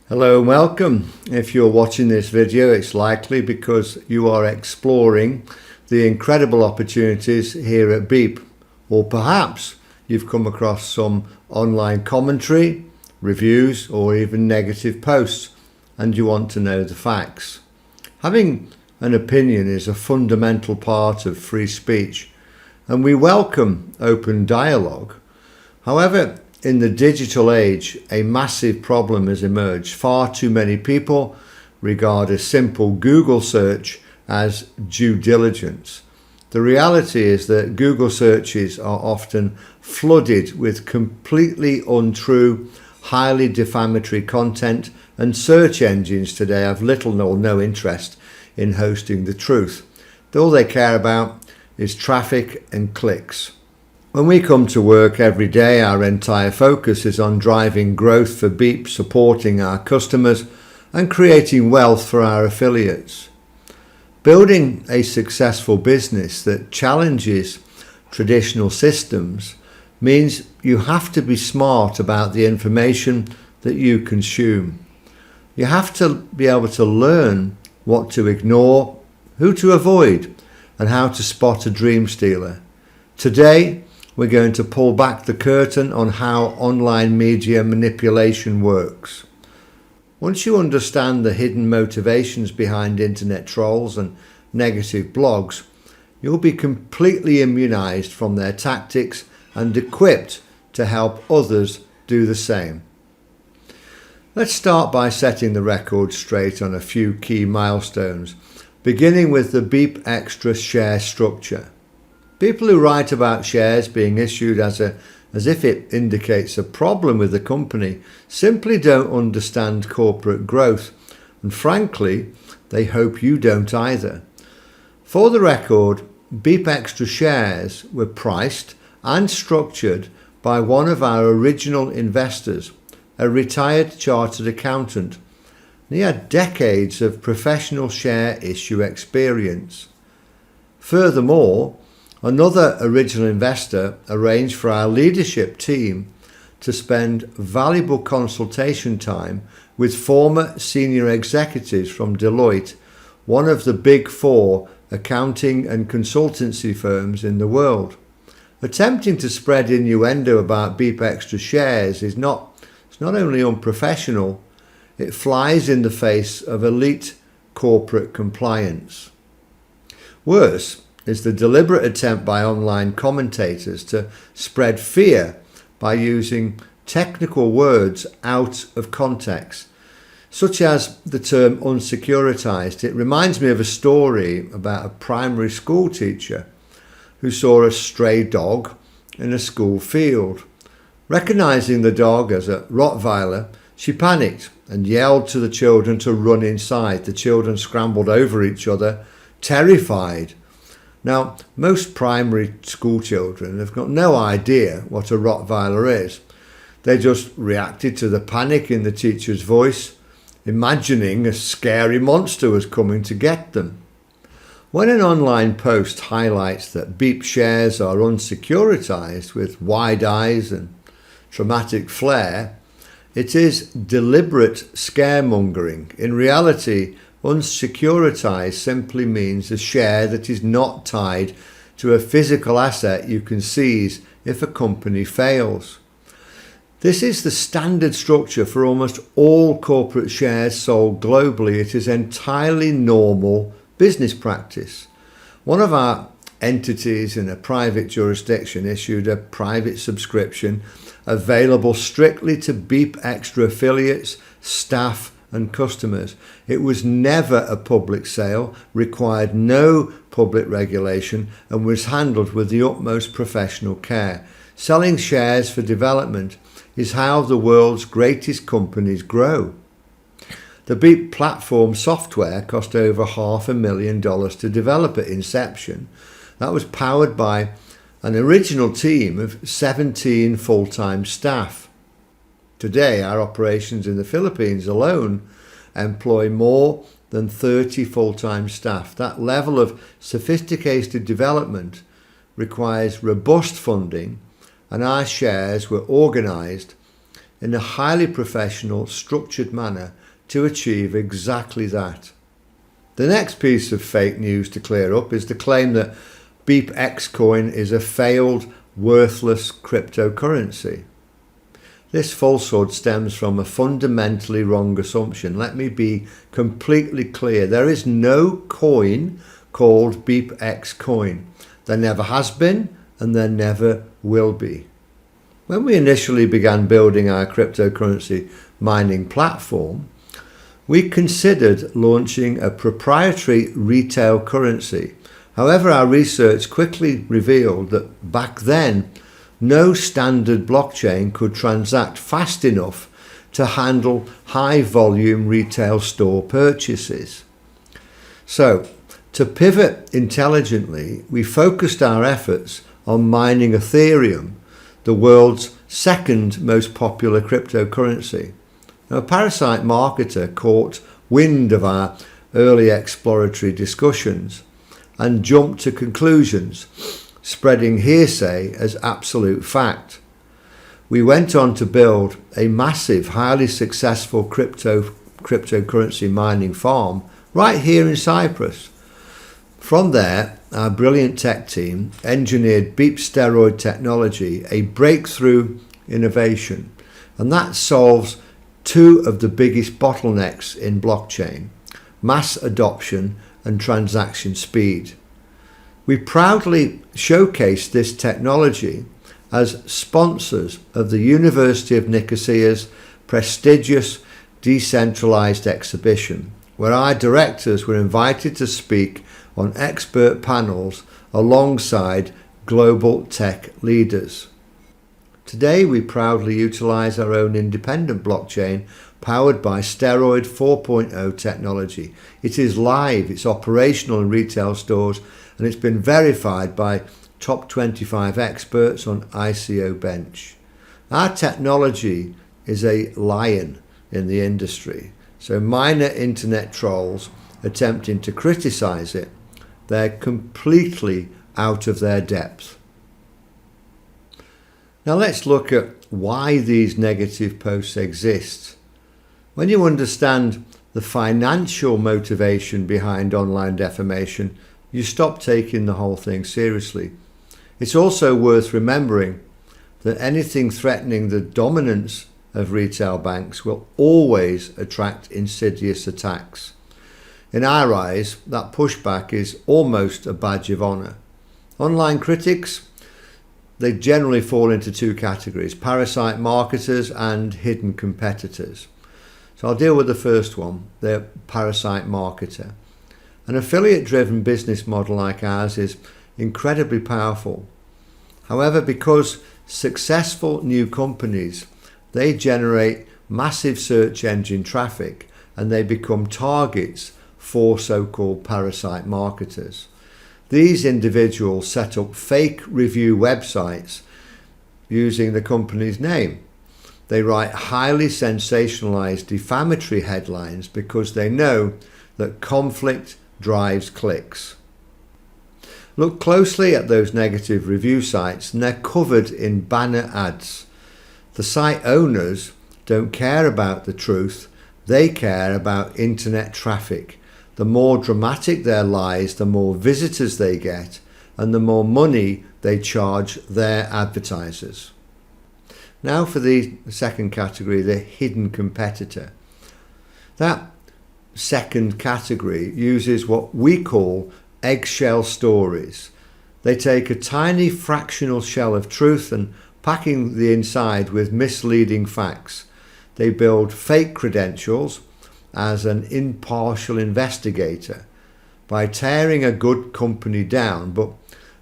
Hello and welcome. If you're watching this video, it's likely because you are exploring the incredible opportunities here at Beep, or perhaps you've come across some online commentary, reviews, or even negative posts, and you want to know the facts. Having an opinion is a fundamental part of free speech, and we welcome open dialogue. However, in the digital age, a massive problem has emerged. Far too many people regard a simple Google search as due diligence. The reality is that Google searches are often flooded with completely untrue, highly defamatory content, and search engines today have little or no interest in hosting the truth. All they care about is traffic and clicks. When we come to work every day, our entire focus is on driving growth for Beep, supporting our customers and creating wealth for our affiliates. Building a successful business that challenges traditional systems means you have to be smart about the information that you consume. You have to be able to learn what to ignore, who to avoid, and how to spot a dream stealer. Today, we're going to pull back the curtain on how online media manipulation works. Once you understand the hidden motivations behind internet trolls and negative blogs, you'll be completely immunized from their tactics and equipped to help others do the same. Let's start by setting the record straight on a few key milestones, beginning with the Beep Xtra share structure. People who write about shares being issued as if it indicates a problem with the company simply don't understand corporate growth, and frankly, they hope you don't either. For the record, Beep Xtra shares were priced and structured by one of our original investors, a retired chartered accountant. He had decades of professional share issue experience. Furthermore, another original investor arranged for our leadership team to spend valuable consultation time with former senior executives from Deloitte, one of the big four accounting and consultancy firms in the world. Attempting to spread innuendo about Beep Xtra shares is not only unprofessional, it flies in the face of elite corporate compliance. Worse is the deliberate attempt by online commentators to spread fear by using technical words out of context, such as the term unsecuritised. It reminds me of a story about a primary school teacher who saw a stray dog in a school field. Recognising the dog as a Rottweiler, she panicked and yelled to the children to run inside. The children scrambled over each other, terrified. Now, most primary school children have got no idea what a Rottweiler is. They just reacted to the panic in the teacher's voice, imagining a scary monster was coming to get them. When an online post highlights that Beep shares are unsecuritized with wide eyes and dramatic flair, it is deliberate scaremongering. In reality, unsecuritized simply means a share that is not tied to a physical asset you can seize if a company fails. This is the standard structure for almost all corporate shares sold globally. It is entirely normal business practice. One of our entities in a private jurisdiction issued a private subscription available strictly to Beep Xtra affiliates, staff, and customers. It was never a public sale, required no public regulation, and was handled with the utmost professional care. Selling shares for development is how the world's greatest companies grow. The Beep platform software cost over $500,000 to develop at inception. That was powered by an original team of 17 full-time staff. Today, our operations in the Philippines alone employ more than 30 full-time staff. That level of sophisticated development requires robust funding, and our shares were organised in a highly professional, structured manner to achieve exactly that. The next piece of fake news to clear up is the claim that Beep Xcoin is a failed, worthless cryptocurrency. This falsehood stems from a fundamentally wrong assumption. Let me be completely clear. There is no coin called Beep Xcoin. There never has been, and there never will be. When we initially began building our cryptocurrency mining platform, we considered launching a proprietary retail currency. However, our research quickly revealed that back then, no standard blockchain could transact fast enough to handle high volume retail store purchases. So, to pivot intelligently, we focused our efforts on mining Ethereum, the world's second most popular cryptocurrency. Now, a Parasite marketer caught wind of our early exploratory discussions and jumped to conclusions, spreading hearsay as absolute fact. We went on to build a massive, highly successful cryptocurrency mining farm right here in Cyprus. From there, our brilliant tech team engineered Beep Steroid technology, a breakthrough innovation, and that solves two of the biggest bottlenecks in blockchain: mass adoption and transaction speed. We proudly showcased this technology as sponsors of the University of Nicosia's prestigious Decentralized exhibition, where our directors were invited to speak on expert panels alongside global tech leaders. Today we proudly utilize our own independent blockchain powered by Steroid 4.0 technology. It is live, it's operational in retail stores, and it's been verified by top 25 experts on ICO Bench. Our technology is a lion in the industry, so minor internet trolls attempting to criticize it, they're completely out of their depth. Now let's look at why these negative posts exist. When you understand the financial motivation behind online defamation, you stop taking the whole thing seriously. It's also worth remembering that anything threatening the dominance of retail banks will always attract insidious attacks. In our eyes, that pushback is almost a badge of honour. Online critics, they generally fall into two categories: parasite marketers and hidden competitors. So I'll deal with the first one, the parasite marketer. An affiliate-driven business model like ours is incredibly powerful. However, because successful new companies, they generate massive search engine traffic and they become targets for so-called parasite marketers. These individuals set up fake review websites using the company's name. They write highly sensationalized defamatory headlines because they know that conflict drives clicks. Look closely at those negative review sites and they're covered in banner ads. The site owners don't care about the truth, they care about internet traffic. The more dramatic their lies, the more visitors they get and the more money they charge their advertisers. Now for the second category, the hidden competitor. That second category uses what we call eggshell stories. They take a tiny fractional shell of truth and packing the inside with misleading facts. They build fake credentials as an impartial investigator by tearing a good company down. But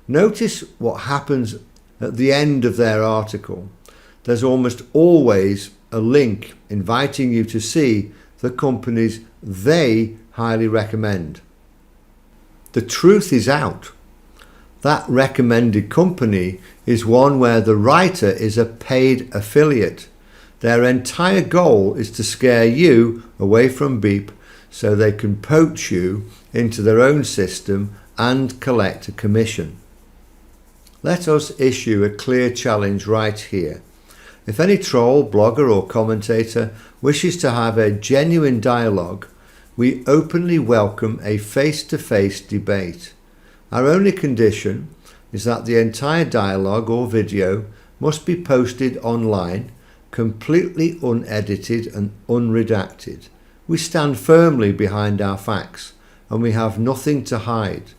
notice what happens at the end of their article. There's almost always a link inviting you to see the companies they highly recommend. The truth is out. That recommended company is one where the writer is a paid affiliate. Their entire goal is to scare you away from Beep so they can poach you into their own system and collect a commission. Let us issue a clear challenge right here. If any troll, blogger or commentator wishes to have a genuine dialogue, we openly welcome a face-to-face debate. Our only condition is that the entire dialogue or video must be posted online, completely unedited and unredacted. We stand firmly behind our facts and we have nothing to hide.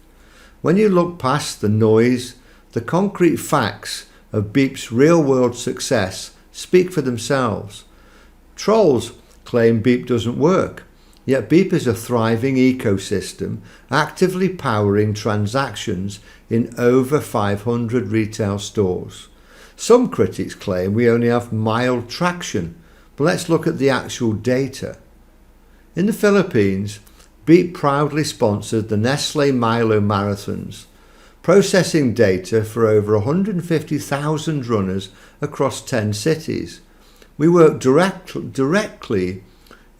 When you look past the noise, the concrete facts of Beep's real-world success speak for themselves. Trolls claim Beep doesn't work, yet Beep is a thriving ecosystem actively powering transactions in over 500 retail stores. Some critics claim we only have mild traction, but let's look at the actual data. In the Philippines, Beep proudly sponsored the Nestle Milo Marathons, processing data for over 150,000 runners across 10 cities. We work directly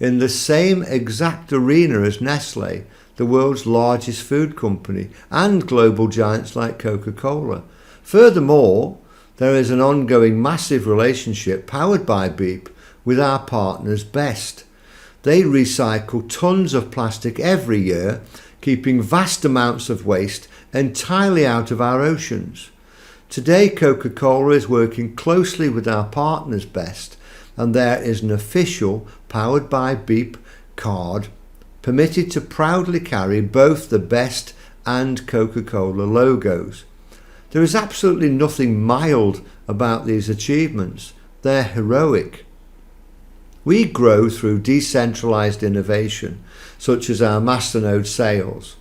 in the same exact arena as Nestle, the world's largest food company, and global giants like Coca-Cola. Furthermore, there is an ongoing massive relationship powered by Beep with our partners Best. They recycle tons of plastic every year, keeping vast amounts of waste entirely out of our oceans. Today, Coca-Cola is working closely with our partners Best, and there is an official powered by Beep card permitted to proudly carry both the Best and Coca-Cola logos. There is absolutely nothing mild about these achievements. They're heroic. We grow through decentralized innovation, such as our masternode sales.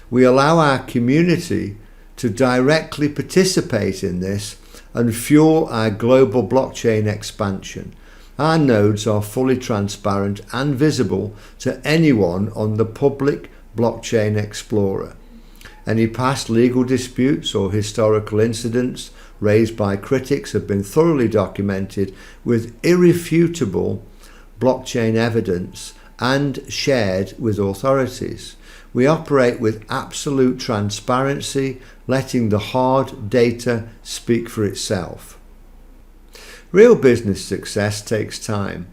We allow our community to directly participate in this and fuel our global blockchain expansion. Our nodes are fully transparent and visible to anyone on the public blockchain explorer. Any past legal disputes or historical incidents raised by critics have been thoroughly documented with irrefutable blockchain evidence and shared with authorities. We operate with absolute transparency, letting the hard data speak for itself. Real business success takes time.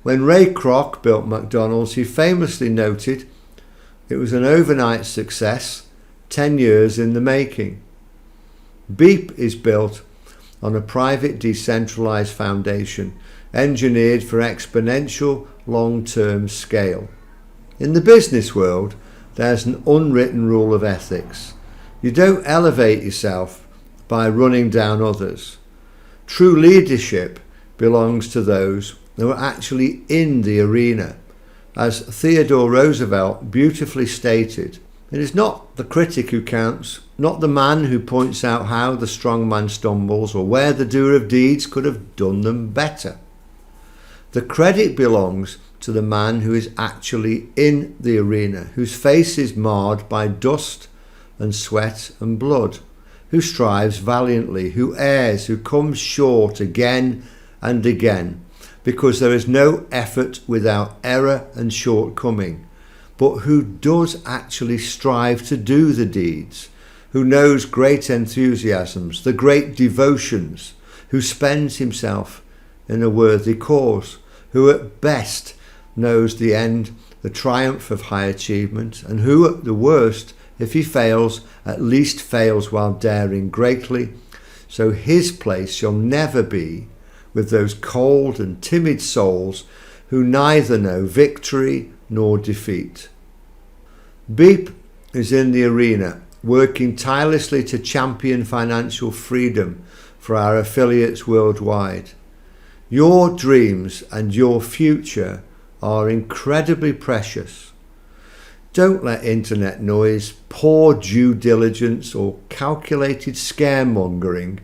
When Ray Kroc built McDonald's, he famously noted it was an overnight success, 10 years in the making. Beep is built on a private decentralized foundation engineered for exponential long-term scale. In the business world, there's an unwritten rule of ethics. You don't elevate yourself by running down others. True leadership belongs to those who are actually in the arena. As Theodore Roosevelt beautifully stated, it is not the critic who counts, not the man who points out how the strong man stumbles or where the doer of deeds could have done them better. The credit belongs to the man who is actually in the arena, whose face is marred by dust and sweat and blood, who strives valiantly, who errs, who comes short again and again, because there is no effort without error and shortcoming, but who does actually strive to do the deeds, who knows great enthusiasms, the great devotions, who spends himself in a worthy cause, who at best knows the end, the triumph of high achievement, and who at the worst, if he fails, at least fails while daring greatly. So his place shall never be with those cold and timid souls who neither know victory nor defeat. Beep is in the arena, working tirelessly to champion financial freedom for our affiliates worldwide. Your dreams and your future are incredibly precious. Don't let internet noise, poor due diligence or calculated scaremongering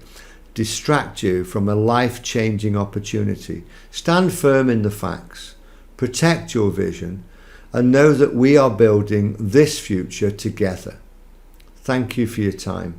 distract you from a life-changing opportunity. Stand firm in the facts, protect your vision, and know that we are building this future together. Thank you for your time.